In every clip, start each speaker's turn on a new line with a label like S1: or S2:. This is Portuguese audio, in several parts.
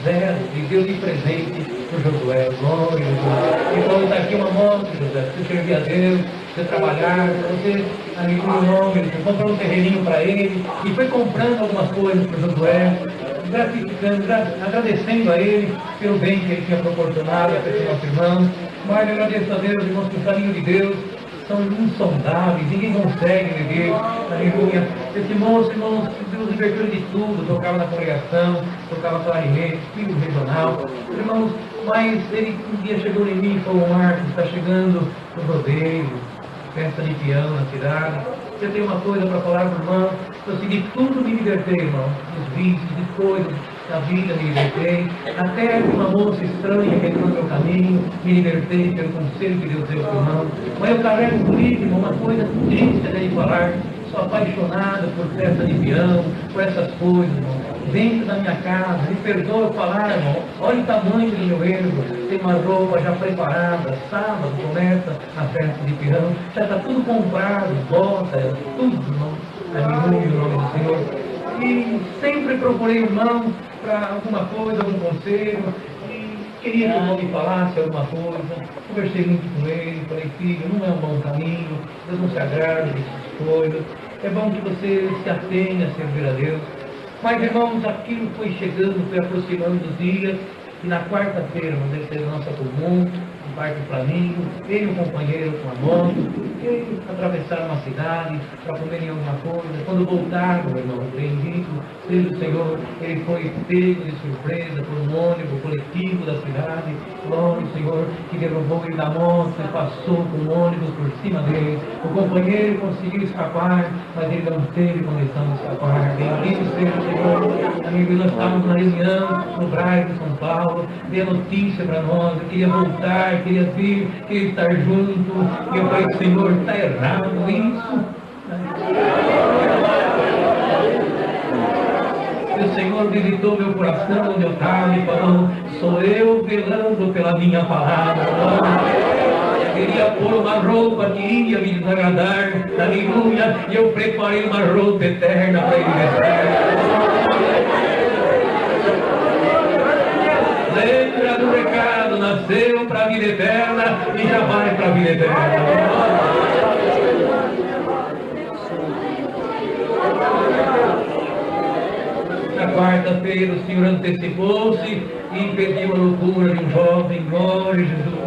S1: zero, e deu de presente para o Josué. Glória a Deus. Então está aqui uma mostra, José, você servir a Deus, você trabalhar, você, amigo, o nome, você comprou um terreninho para ele, e foi comprando algumas coisas para o Josué, gratificando, agradecendo a ele pelo bem que ele tinha proporcionado a esse nosso irmão. Mas agradeço a Deus, irmãos, que o caminho de Deus são insondáveis, ninguém consegue viver, aleluia. Esse moço, irmãos, Deus libertou de tudo, tocava na congregação, tocava clarinete, filho regional, irmãos, mas ele um dia chegou em mim e falou: Marcos, está chegando o rodeio, festa de peão na cidade, eu tenho uma coisa para falar para o irmão. Eu segui tudo, me libertei, irmão, dos vícios, de coisas da vida, me libertei, até uma moça estranha que entrou no meu caminho, me libertei pelo conselho que Deus deu para o irmão. Mas eu carrego comigo, irmão, uma coisa triste até de falar. Sou apaixonado por festa de peão, por essas coisas, irmão. Dentro da minha casa, me perdoa eu falar, irmão, olha o tamanho do meu erro, tem uma roupa já preparada, sábado começa a festa de peão, já está tudo comprado, bota, tudo, irmão, aleluia, em nome do Senhor. E sempre procurei o irmão para alguma coisa, algum conselho, e queria que o irmão me falasse alguma coisa. Conversei muito com ele, falei: filho, não é um bom caminho, Deus não se agrada dessas coisas, é bom que você se atenha a servir a Deus. Mas, irmãos, aquilo foi chegando, foi aproximando dos dias, e na quarta-feira, nós descemos a nossa comum, um parque Flamingo, ele e o companheiro com a moto, eles atravessaram uma cidade para comerem alguma coisa. Quando voltaram, meu irmão, bendito seja o Senhor, ele foi pego de surpresa por um ônibus coletivo da cidade. Glória ao Senhor, que derrubou ele da moto e passou com o ônibus por cima dele. O companheiro conseguiu escapar, mas ele não teve condição de escapar. Bendito seja o Senhor. Amigo, nós estávamos na reunião no Braga de São Paulo, deu notícia para nós, eu queria voltar, queria vir, queria estar junto, e eu falei: Senhor, está errado isso. E o Senhor visitou meu coração onde eu estava e falou: sou eu velando pela minha palavra. Eu queria pôr uma roupa que ia me desagradar, aleluia, e eu preparei uma roupa eterna para ele vestir. Lembra do recado, nasceu para a vida eterna e já vai para a vida eterna. Na quarta-feira o Senhor antecipou-se e impediu a loucura de um jovem, glória a Jesus.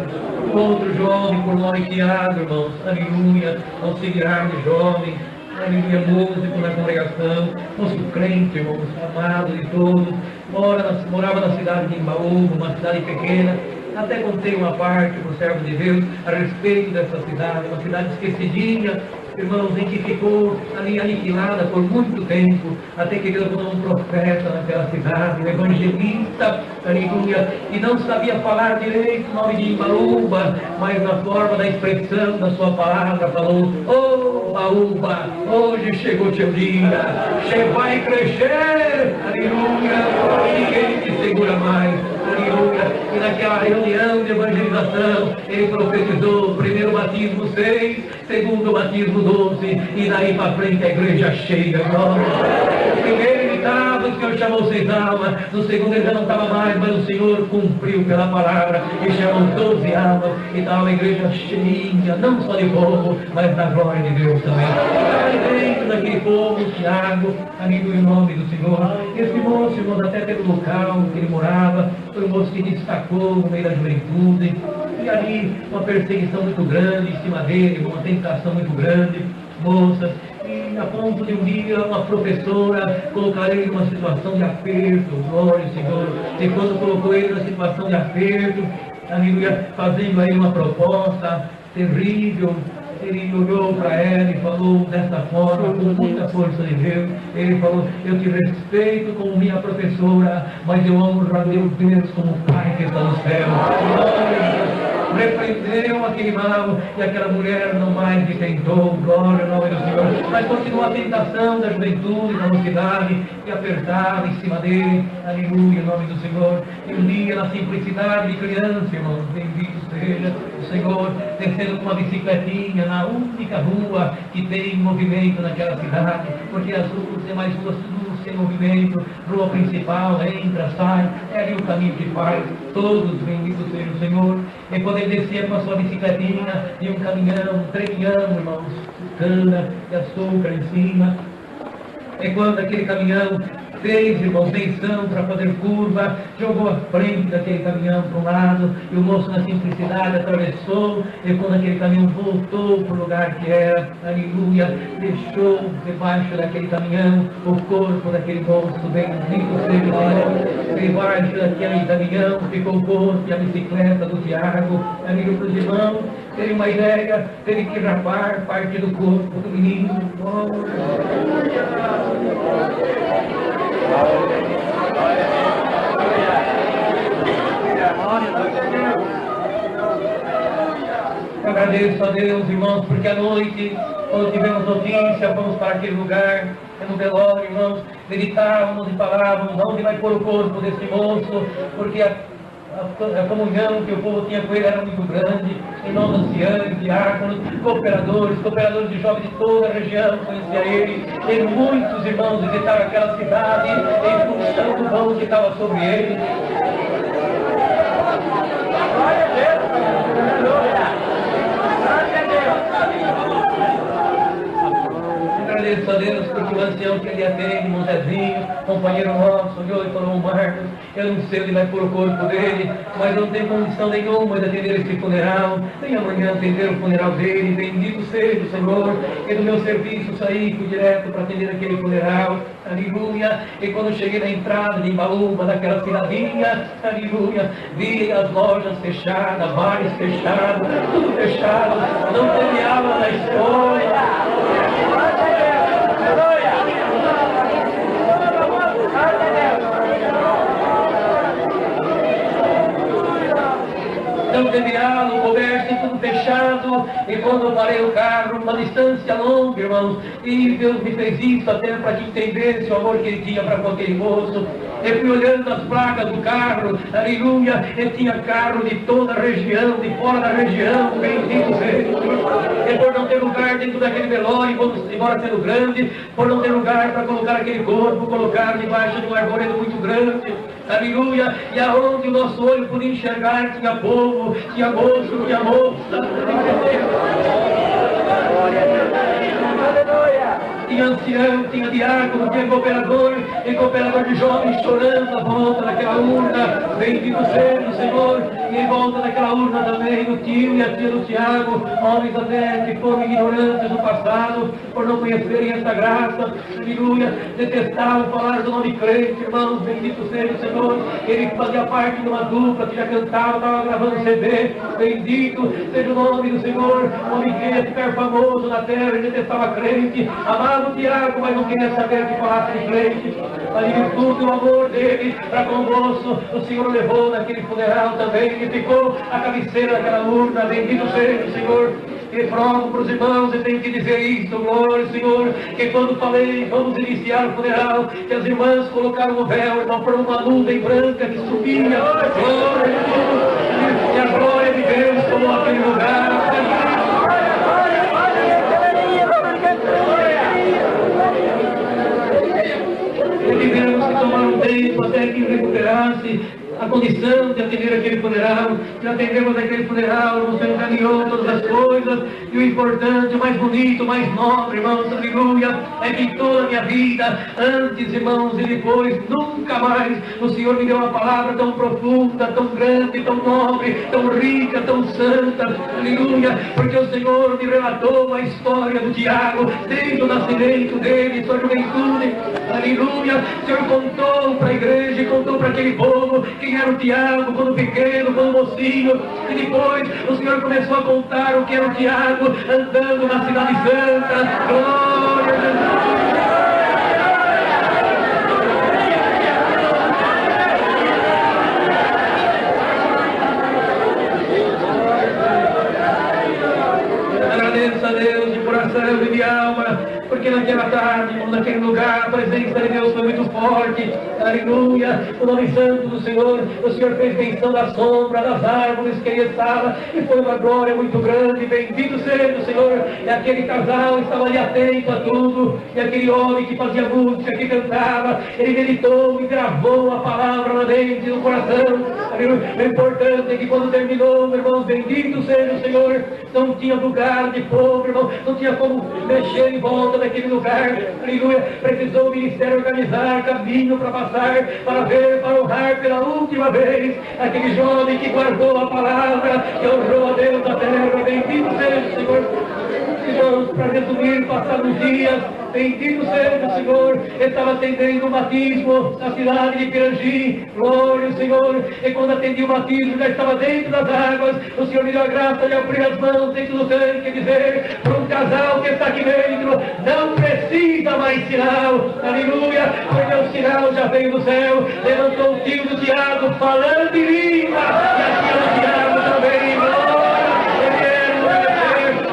S1: Outro jovem por nós criado, irmãos, aleluia, auxiliar de jovem, aleluia, músico na congregação, moço crente, irmãos, amado de todos, morava na cidade de Imbaú, uma cidade pequena. Até contei uma parte para o servo de Deus a respeito dessa cidade, uma cidade esquecidinha, irmãos, em que ficou ali aniquilada por muito tempo, até que Deus mandou um profeta naquela cidade, um evangelista, aleluia, e não sabia falar direito o nome de Imbaúba, mas na forma da expressão da sua palavra falou: ô Baúba, hoje chegou teu dia, você vai crescer, aleluia, ninguém te segura mais, aleluia. E naquela reunião de evangelização, ele profetizou: primeiro batismo 6, segundo batismo 12, e daí para frente a igreja cheia. No primeiro ele estava, o Senhor chamou 6 almas, no segundo ele já não estava mais, mas o Senhor cumpriu pela palavra e chamou 12 almas, e estava a igreja cheia, não só de povo, mas da glória de Deus também. Dentro daquele povo, Tiago, amigo em nome do Senhor, esse moço, irmãos, até pelo local que ele morava, foi um moço que destacou no meio da juventude, e ali uma perseguição muito grande em cima dele, uma tentação muito grande, moças, e a ponto de um dia uma professora colocar ele numa situação de aperto, glória ao Senhor, e quando colocou ele numa situação de aperto, aleluia, fazendo a ele uma proposta terrível, ele olhou para ela e falou dessa forma, com muita força de Deus, ele falou: eu te respeito como minha professora, mas eu honro a meu Deus como Pai que está no céu. Repreendeu aquele mal, e aquela mulher não mais lhe tentou, glória ao nome do Senhor, mas continuou a tentação da juventude, da mocidade, que apertava em cima dele, aleluia, em nome do Senhor. E um dia, na simplicidade de criança, irmão, bendito seja o Senhor, descendo com uma bicicletinha na única rua que tem movimento naquela cidade, porque as demais ruas tudo sem movimento, rua principal, entra, sai, é ali o caminho que faz, todos, bendito seja o Senhor. E quando ele descia com a sua bicicletinha, e um caminhão, um treinhão, irmãos, cana e açúcar em cima. E quando aquele caminhão fez, irmãos, menção para fazer curva, jogou a frente daquele caminhão para um lado, e o moço na simplicidade atravessou, e quando aquele caminhão voltou para o lugar que era, aleluia, deixou debaixo daquele caminhão o corpo daquele moço, bendito seja o Senhor, debaixo daquele caminhão ficou o corpo e a bicicleta do Tiago, amigo para os irmãos, teve uma ideia, teve que rapar parte do corpo do menino. Eu agradeço a Deus, irmãos, porque à noite, quando tivemos notícia, fomos para aquele lugar, no velório, irmãos, meditávamos e falávamos onde vai pôr o corpo desse moço, porque a comunhão que o povo tinha com ele era muito grande, irmãos anciãos, diáconos, cooperadores de jovens de toda a região conhecia ele, e muitos irmãos visitaram aquela cidade em função do dom que estava sobre ele. Glória a Deus! Glória a Deus! Agradeço a Deus porque o ancião que ele atende, irmão Zezinho, companheiro nosso, olhou e falou: Marcos, eu não sei onde vai pôr o corpo dele, mas eu não tenho condição nenhuma de atender esse funeral, nem amanhã atender o funeral dele, bendito seja o Senhor, e do meu serviço saí, fui direto para atender aquele funeral, aleluia, e quando cheguei na entrada de Imbaúba, daquela cidadinha, aleluia, vi as lojas fechadas, bares fechados, tudo fechado, não teve aula na escola. Não teve aula, o comércio tudo fechado, e quando eu parei o carro, uma distância longa, irmãos, e Deus me fez isso até para que entendesse o amor que ele tinha para com aquele moço. Eu fui olhando as placas do carro, aleluia, e tinha carro de toda a região, de fora da região, bendito seja. E por não ter lugar dentro daquele velório, embora sendo grande, por não ter lugar para colocar aquele corpo, colocar debaixo de um arvoredo muito grande, aleluia, e aonde o nosso olho podia enxergar, tinha povo, tinha moço, tinha moça, tinha ancião, tinha diácono, tinha cooperador, e cooperador de jovens chorando à volta daquela urna, bendito seja o Senhor, e em volta daquela urna também o tio e a tia do Tiago, homens até que foram ignorantes no passado, por não conhecerem essa graça, aleluia, detestavam falar do nome crente, irmãos, bendito seja o Senhor, ele fazia parte de uma dupla que já cantava, estava gravando CD, bendito seja o nome do Senhor, homem que ia ficar famoso na terra, ele detestava crente, amava o Tiago, mas não queria saber que falasse de crente, mas em virtude do amor dele para com o moço, o Senhor levou naquele funeral também, e ficou a cabeceira daquela urna, bendito seja o Senhor. E provo para os irmãos, e tenho que dizer isso, glória ao Senhor, que quando falei, vamos iniciar o funeral, que as irmãs colocaram o véu, irmão, por uma nuvem branca que subia, glória a Deus, e a glória de Deus tomou aquele lugar. E tivemos que tomar um tempo até que recuperasse a condição de atender aquele funeral, de atendermos aquele funeral, o Senhor encaminhou todas as coisas, e o importante, o mais bonito, o mais nobre, irmãos, aleluia, é que em toda a minha vida, antes, irmãos, e depois, nunca mais, o Senhor me deu uma palavra tão profunda, tão grande, tão nobre, tão rica, tão santa, aleluia, porque o Senhor me relatou a história do Tiago, desde o nascimento dele, sua juventude, aleluia, o Senhor contou para a igreja, e contou para aquele povo, quem era o Tiago, quando pequeno, quando mocinho, e depois o Senhor começou a contar o que era o Tiago, andando na cidade santa, glória a Jesus. Agradeço a Deus de coração e de alma, porque naquela tarde, irmão, naquele lugar, a presença de Deus foi muito forte. Aleluia. O nome santo do Senhor. O Senhor fez menção da sombra, das árvores que ele estava, e foi uma glória muito grande. Bendito seja o Senhor. E aquele casal estava ali atento a tudo. E aquele homem que fazia música, que cantava, ele meditou e gravou a palavra na mente, no coração. Aleluia. O importante é que quando terminou, meu irmão, bendito seja o Senhor. Não tinha lugar de povo, irmão. Não tinha como mexer em volta daquele lugar. Aleluia. Precisou o ministério organizar caminho para passar, para ver, para honrar pela última vez aquele jovem que guardou a palavra, que honrou a Deus da terra. Bendito seja o Senhor. Irmãos, para resumir, passados dias, bendito seja o Senhor, estava atendendo o batismo na cidade de Pirangi, glória ao Senhor, e quando atendi o batismo, já estava dentro das águas, o Senhor me deu a graça de abrir as mãos dentro do tanque e dizer para um casal que está aqui dentro, não precisa mais sinal, aleluia, porque o sinal já veio do céu, levantou o tio do Tiago falando em língua, e aqui é o Tiago também, glória,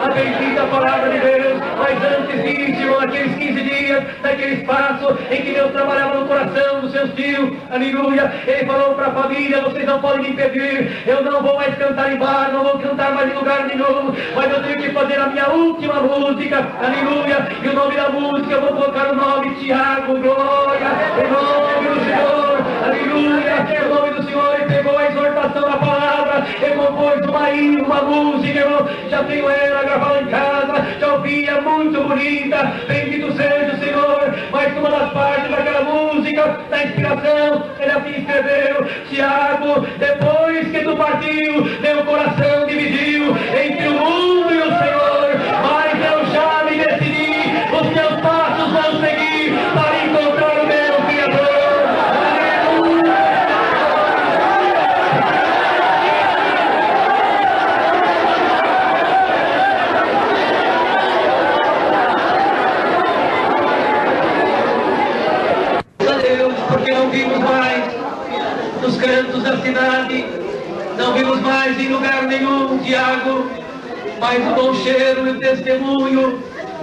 S1: a bendita palavra de Deus. Mas antes disso, irmão, naqueles 15 dias, naquele espaço em que Deus trabalhava no coração dos seus tios, aleluia, ele falou para a família: vocês não podem me impedir, eu não vou mais cantar em bar, não vou cantar mais em lugar nenhum, mas eu tenho que fazer a minha última música, aleluia, e o nome da música, eu vou colocar o nome Tiago, glória, em nome do Senhor, aleluia, em nome do Senhor. Ele pegou a exortação da palavra, ele compôs uma música, irmão, já tenho ela gravada em casa, já ouvi, é muito bonita, bendito seja o Senhor. Mas uma das partes daquela música, da inspiração, ele assim escreveu: Tiago, depois que tu partiu, meu coração dividiu entre o mundo e o Senhor, mas eu já me decidi, os teus passos vão seguir para encontrar o meu Criador. Porque não vimos mais nos cantos da cidade, não vimos mais em lugar nenhum, Tiago, mas o bom cheiro e o testemunho,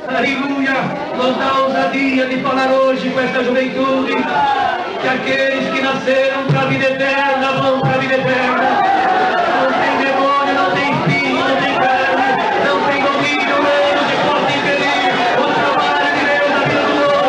S1: aleluia, nos dá a ousadia de falar hoje com essa juventude, que aqueles que nasceram para a vida eterna vão para a vida eterna. Não tem demônio, não tem espinho, não tem carne, não tem domínio humano que possa impedir o trabalho de Deus na vida do outro.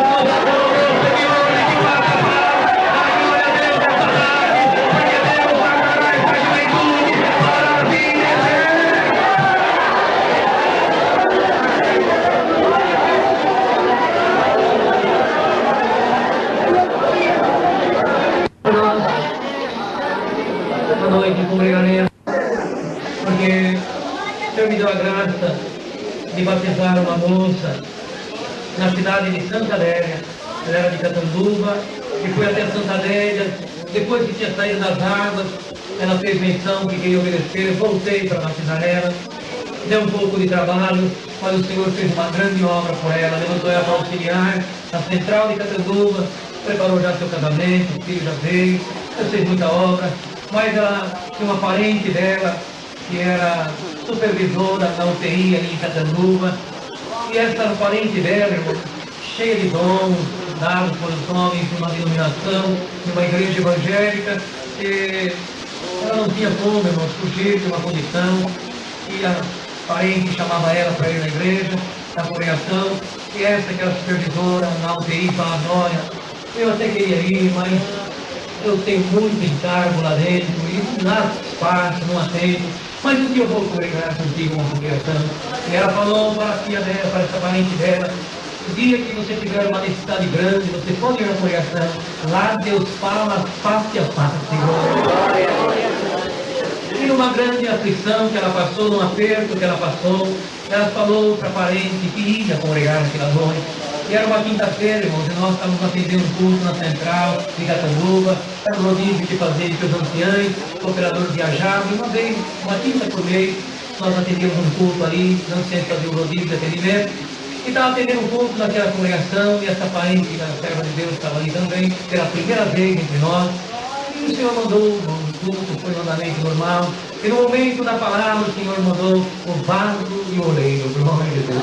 S1: Porque o Senhor me deu a graça de batizar uma moça na cidade de Santa Adélia. Ela era de Catanduva e foi até Santa Adélia. Depois que tinha saído das águas, ela fez menção que queria obedecer. Eu voltei para batizar ela. Deu um pouco de trabalho, mas o Senhor fez uma grande obra por ela. Levantou ela para auxiliar na central de Catanduva, preparou já seu casamento, o filho já veio, fez muita obra. Mas ela tinha uma parente dela que era supervisora da UTI ali em Catanduva, e essa parente dela, irmão, cheia de dons, dados por os homens de uma denominação, de uma igreja evangélica, e ela não tinha como, irmão, fugir de uma condição, e a parente chamava ela para ir na igreja, na congregação, e essa que era supervisora na UTI falava: olha, eu até queria ir, mas eu tenho muito encargo lá dentro, e nada espaço, não atendo, mas um dia eu vou congregar contigo uma congregação. E ela falou para a filha dela, para essa parente dela: o dia que você tiver uma necessidade grande, você pode ir na congregação, lá Deus fala face a face. E numa grande aflição que ela passou, num aperto que ela passou, ela falou para a parente que ia congregar naquela noite. E era uma quinta-feira, irmãos, e nós estávamos atendendo um culto na central de Catanduva, era um rodízio que fazia para os anciãos, o operador viajava, e uma vez, uma quinta por mês, nós atendíamos um culto ali, não sempre fazia o rodízio de atendimento, e estava atendendo um culto naquela congregação, e essa parente da serva de Deus estava ali também, pela primeira vez entre nós. E o Senhor mandou um culto, foi um andamento normal, E no momento da palavra, o Senhor mandou o vaso e o oleiro. Glória a Deus.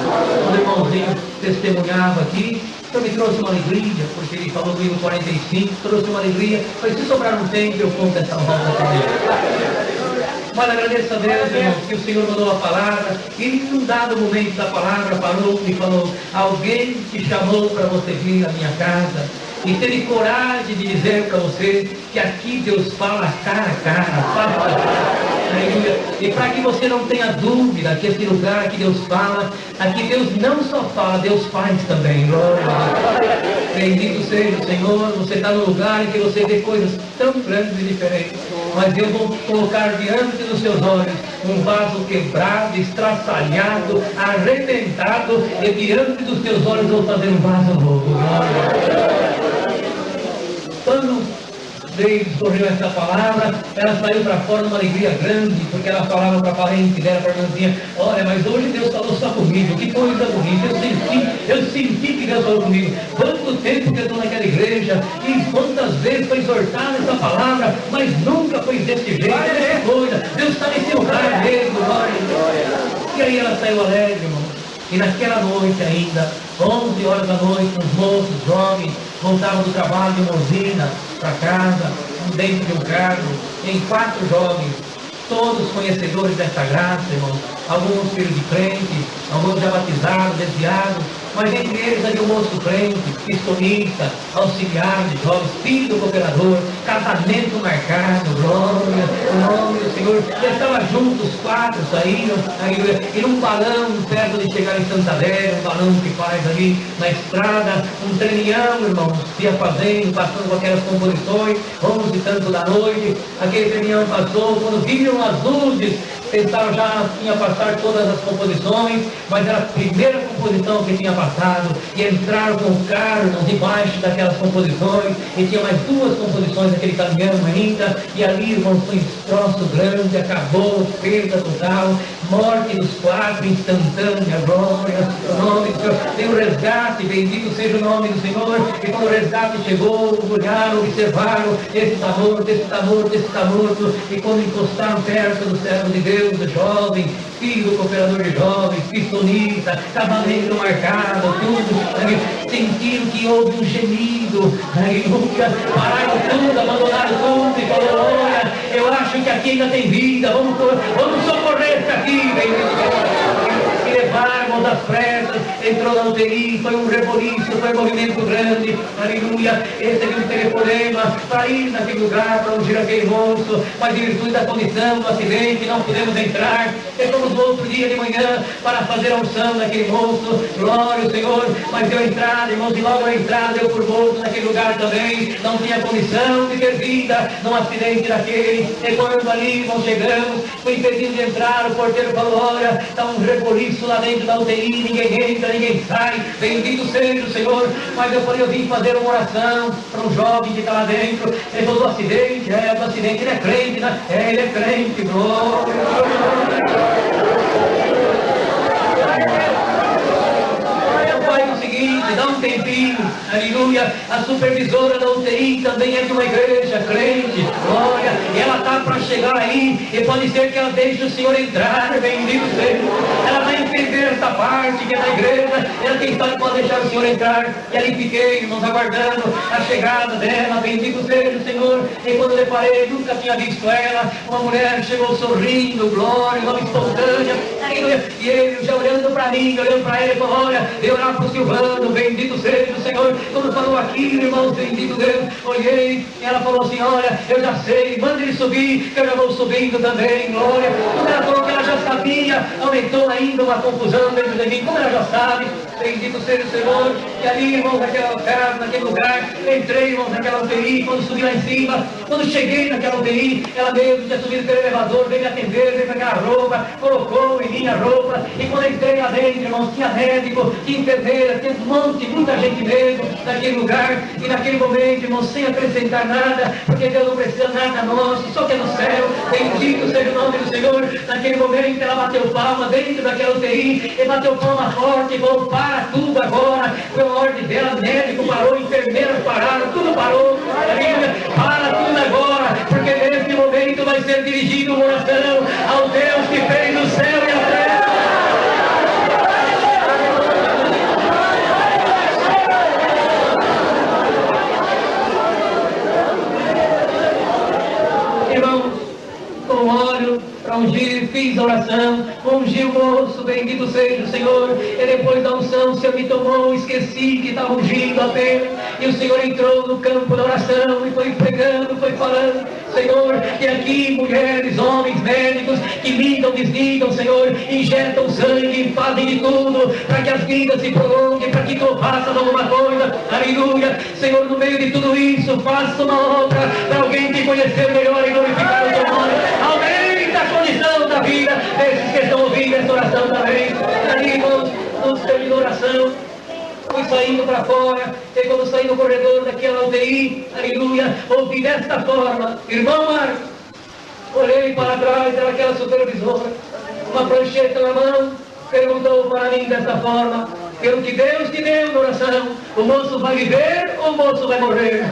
S1: O irmãozinho testemunhava aqui. Então me trouxe uma alegria, porque ele falou comigo 45, trouxe uma alegria. Mas se sobrar um tempo, eu conto essa roda também. Mas agradeço a Deus, irmãos, que o Senhor mandou a palavra. E num dado momento da palavra, parou e falou: alguém te chamou para você vir à minha casa. E teve coragem de dizer para você que aqui Deus fala cara a cara. E para que você não tenha dúvida que esse lugar que Deus fala, aqui Deus não só fala, Deus faz também. Bendito seja o Senhor. Você está no lugar em que você vê coisas tão grandes e diferentes. Mas eu vou colocar diante dos seus olhos um vaso quebrado, estraçalhado, arrebentado, e diante dos teus olhos eu vou fazer um vaso novo. Quando Deus escorreu essa palavra, ela saiu para fora numa alegria grande, porque ela falava para a parente dela, para a irmãzinha: olha, mas hoje Deus falou só comigo, que coisa bonita, eu senti que Deus falou comigo. Quanto tempo que eu estou naquela igreja, e quantas vezes foi exortada essa palavra, mas nunca foi desse jeito, dessa coisa. Deus está nesse lugar mesmo, glória. E aí ela saiu alegre, irmão. E naquela noite ainda, 11 horas da noite, os moços, jovens, voltavam do trabalho de uma usina para casa, dentro de um carro, em 4 jovens, todos conhecedores dessa graça, irmão. Alguns filhos de crente, alguns já batizados, desviados, mas entre eles havia um moço crente, pistonista, auxiliar de jovens, filho do cooperador, casamento marcado, glória, o nome do Senhor. Eles estavam juntos, os 4 saíram, e num balão, perto de chegar em Santander, um balão que faz ali na estrada, um trenião, irmãos, ia fazendo, passando com aquelas composições, 11 e tanto da noite, aquele trenião passou, quando viram as luzes, pensaram já tinha passado todas as composições, mas era a primeira composição que tinha passado, e entraram com o carro debaixo daquelas composições, e tinha mais 2 composições daquele caminhão ainda, e ali, irmãos, foi um destroço grande, acabou, perda total, morte dos 4, instantânea, glória, o nome do Senhor. Tem um resgate, bendito seja o nome do Senhor. E quando o resgate chegou, olharam, observaram, esse está morto, esse está morto, esse está morto. E quando encostaram perto do servo de Deus, do jovem, filho do cooperador de jovens, pistonista, casamento marcado, tudo, sentiram que houve um gemido, pararam tudo, abandonaram tudo e falaram: olha, eu acho que aqui ainda tem vida, vamos socorrer isso aqui, e levaram das pressas, entrou na UTI, foi um reboliço, foi um movimento grande, aleluia, recebeu um telefonema para ir naquele lugar, para ungir aquele moço, mas em virtude da condição do acidente, não pudemos entrar, e fomos no outro dia de manhã para fazer a unção daquele moço, glória ao Senhor, mas deu entrada, irmãos, e logo na entrada deu por morto naquele lugar também, não tinha condição de ter vida num acidente daquele, e quando ali, irmãos, chegamos, foi impedido de entrar, o porteiro falou: olha, está um reboliço lá dentro da UTI, ninguém entra, ninguém sai, bendito seja o Senhor. Mas eu falei: eu vim fazer uma oração para um jovem que está lá dentro, ele falou: do acidente, do acidente, ele é crente, né? Ele é crente, glória. Dá um tempinho, aleluia, a supervisora da UTI também é de uma igreja crente, glória, e ela está para chegar aí, e pode ser que ela deixe o Senhor entrar, bendito seja, ela vai entender essa parte que é da igreja, ela quem sabe pode deixar o Senhor entrar, e ali fiquei, irmãos, aguardando a chegada dela, bendito seja o Senhor, e quando eu deparei, nunca tinha visto ela, uma mulher chegou sorrindo, glória, uma espontânea, e ele já olhando para mim, olhando para ele, falou: olha, eu orar para o Silvano, bendito seja o Senhor. Quando falou aquilo, irmãos, bendito Deus, olhei, e ela falou assim: olha, eu já sei, manda ele subir, eu já vou subindo também, glória. Quando ela falou que ela já sabia, aumentou ainda uma confusão dentro de mim, como ela já sabe, bendito seja o Senhor. E ali, irmãos, naquela casa, naquele lugar, entrei, irmãos, naquela UTI, quando subi lá em cima, quando cheguei naquela UTI, ela mesmo tinha subido pelo elevador, veio me atender, veio com aquela roupa, colocou em minha roupa, e quando entrei lá dentro, irmãos, tinha médico, tinha enfermeira, tinha um monte, muita gente mesmo, naquele lugar, e naquele momento, irmãos, sem acrescentar nada, porque Deus não precisa nada nosso, só que é no céu, bendito seja o nome do Senhor. Naquele momento ela bateu palma dentro daquela UTI, e bateu palma forte, e falou: para tudo agora, foi a ordem dela, médico parou, enfermeiras pararam, tudo parou, para tudo agora, porque nesse momento vai ser dirigido uma oração ungir, fiz a oração, ungi o moço, bendito seja o Senhor. E depois da unção, o Senhor me tomou, esqueci que estava ungindo apenas. E o Senhor entrou no campo da oração e foi pregando, foi falando, Senhor, que aqui mulheres, homens, médicos, que ligam, desligam, Senhor, injetam sangue, fazem de tudo para que as vidas se prolonguem, para que tu faças alguma coisa, aleluia. Senhor, no meio de tudo isso, faça uma obra para alguém te conhecer melhor e glorificar o teu nome. Aumenta a condição da vida desses que estão ouvindo essa oração também. Ali, irmãos, nos terminou a oração. Fui saindo para fora, e quando saí no corredor daquela UTI, aleluia, ouvi desta forma, irmão Marcos, olhei para trás, era aquela supervisora, uma prancheta na mão, perguntou para mim desta forma, pelo que Deus te deu na oração, o moço vai viver ou o moço vai morrer?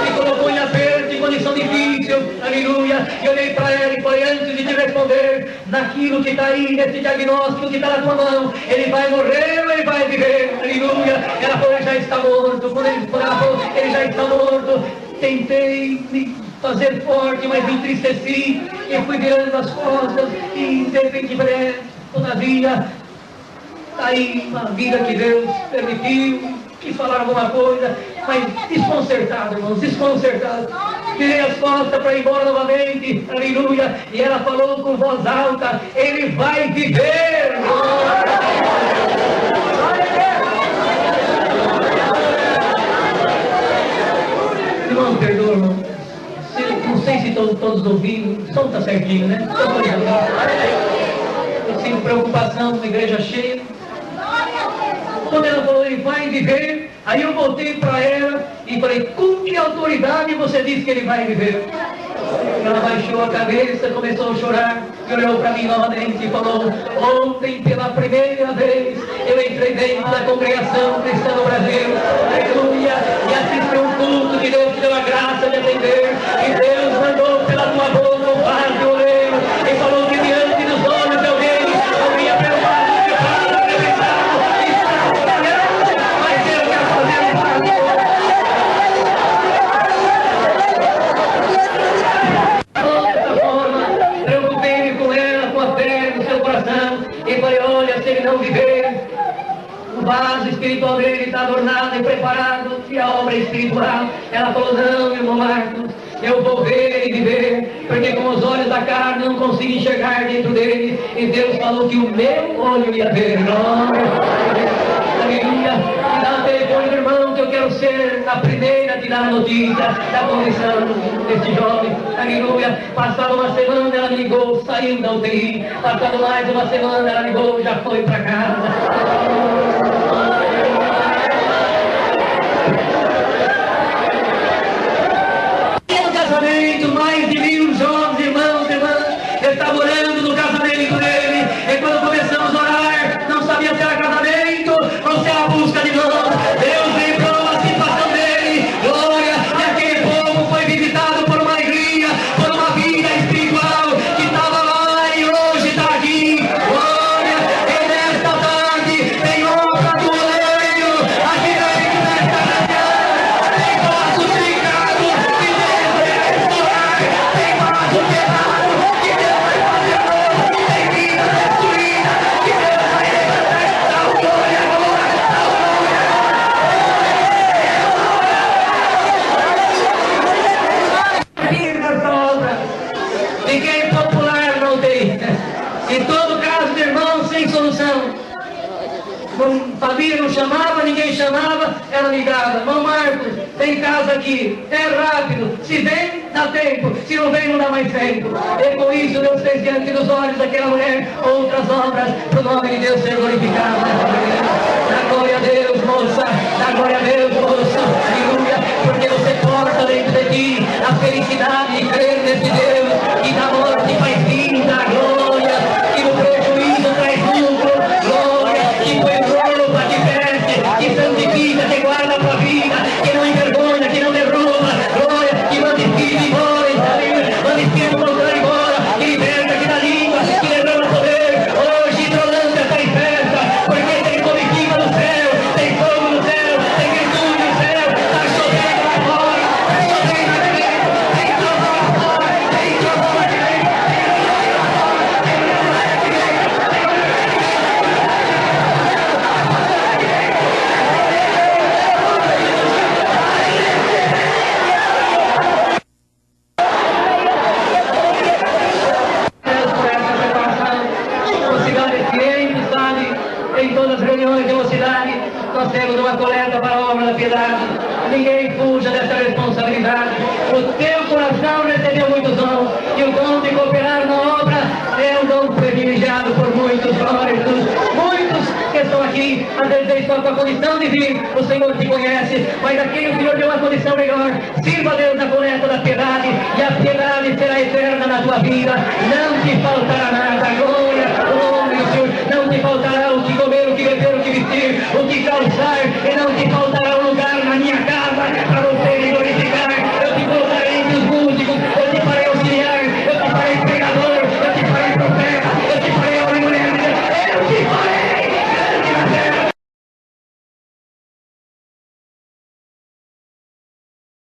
S1: Me colocou em aperto, em condição difícil, aleluia, e olhei para ela e falei, antes de te responder, naquilo que está aí, nesse diagnóstico que está na tua mão, ele vai morrer ou ele vai viver, aleluia. Ela falou, ele já está morto. Quando ela falou, ele já está morto, tentei me fazer forte, mas me entristeci, e fui virando as costas, e de repente, todavia, está aí uma vida que Deus permitiu, quis falar alguma coisa, mas desconcertado, irmãos, desconcertado. Virei as costas para ir embora novamente, aleluia, e ela falou com voz alta, ele vai viver. Irmão, perdoa, irmão. Não sei se todos ouviram, o som está certinho, né? Eu sinto preocupação com a igreja cheia. Quando ela falou, ele vai viver, aí eu voltei para ela e falei, com que autoridade você diz que ele vai viver? Ela baixou a cabeça, começou a chorar e olhou para mim novamente e falou, ontem pela primeira vez eu entrei dentro da congregação cristã no Brasil, aleluia, e assisti um culto que Deus te deu a graça de atender, e Deus mandou pela tua boca o vaso de oleiro e falou que diante dos olhos de alguém ia pelo vaso de vaso atravessado, mas Deus quer fazer um vaso. Preocupei-me com ela, com a fé no seu coração, e falei, olha, se ele não viver, o vaso espiritual dele está adornado e preparado, e a obra espiritual. Ela falou, não, irmão Marcos, eu vou ver ele viver, porque com os olhos da carne não consigo enxergar dentro dele, e Deus falou que o meu olho ia ver. Aleluia. Dá o telefone do irmão, que eu quero ser a primeira a te dar a notícia da condição deste jovem. Aleluia. Passada uma semana ela me ligou, saiu da UTI. Passada mais uma semana ela ligou, já foi para casa. Mais de 1000 jovens, irmãos e irmãs, estavam orando no casamento dele, e quando começamos a orar, não sabia se era casamento ou se era busca de novo. Deus lembrou a situação dele, glória, e aquele povo foi visitado por uma alegria, por uma vida espiritual que estava lá e hoje está aqui, glória, e nesta tarde tem honra do oleiro, aqui dentro desta reunião, tem vasos ficados, que Deus vai restaurar, tem vaso quebrado, que Deus vai fazer novo, tem vida destruída, que Deus vai levantar, dá glória agora, dá glória. Vir nessa obra, ninguém popular não tem, em todo caso de irmão sem solução. Família não chamava, ninguém chamava, ela ligava, irmão Marcos, tem casa aqui, é rápido, se vem, dá tempo, se não vem, não dá mais tempo. E com isso Deus fez diante dos olhos daquela mulher outras obras, para o nome de Deus ser glorificado. Dá glória a Deus, moça, dá glória a Deus, moça, aleluia, porque você porta dentro de ti a felicidade de crer nesse Deus, que da morte faz vida, glória, que no prejuízo traz lucro, glória, que foi roupa, que veste, que santifica, que guarda a tua vida, que não envergonha, que não derruba, glória, que manda espírito embora, manda espírito voltar embora, que liberta, que dá língua, que derrama poder. Hoje Hidrolândia está em festa, porque tem comitiva no céu, tem fogo no céu, tem virtude Ninguém fuja dessa responsabilidade. O teu coração recebeu muitos dons, e o dom de cooperar na obra é um dom privilegiado por muitos, glória a Jesus. Muitos que estão aqui, às vezes só com a condição de vir, o Senhor te conhece, mas aqui o Senhor deu uma condição melhor. Sirva a Deus na coleta da piedade, e a piedade será eterna na tua vida. Não te faltará nada, glória, glória ao Senhor. Não te faltará o que comer, o que beber, o que vestir, o que calçar,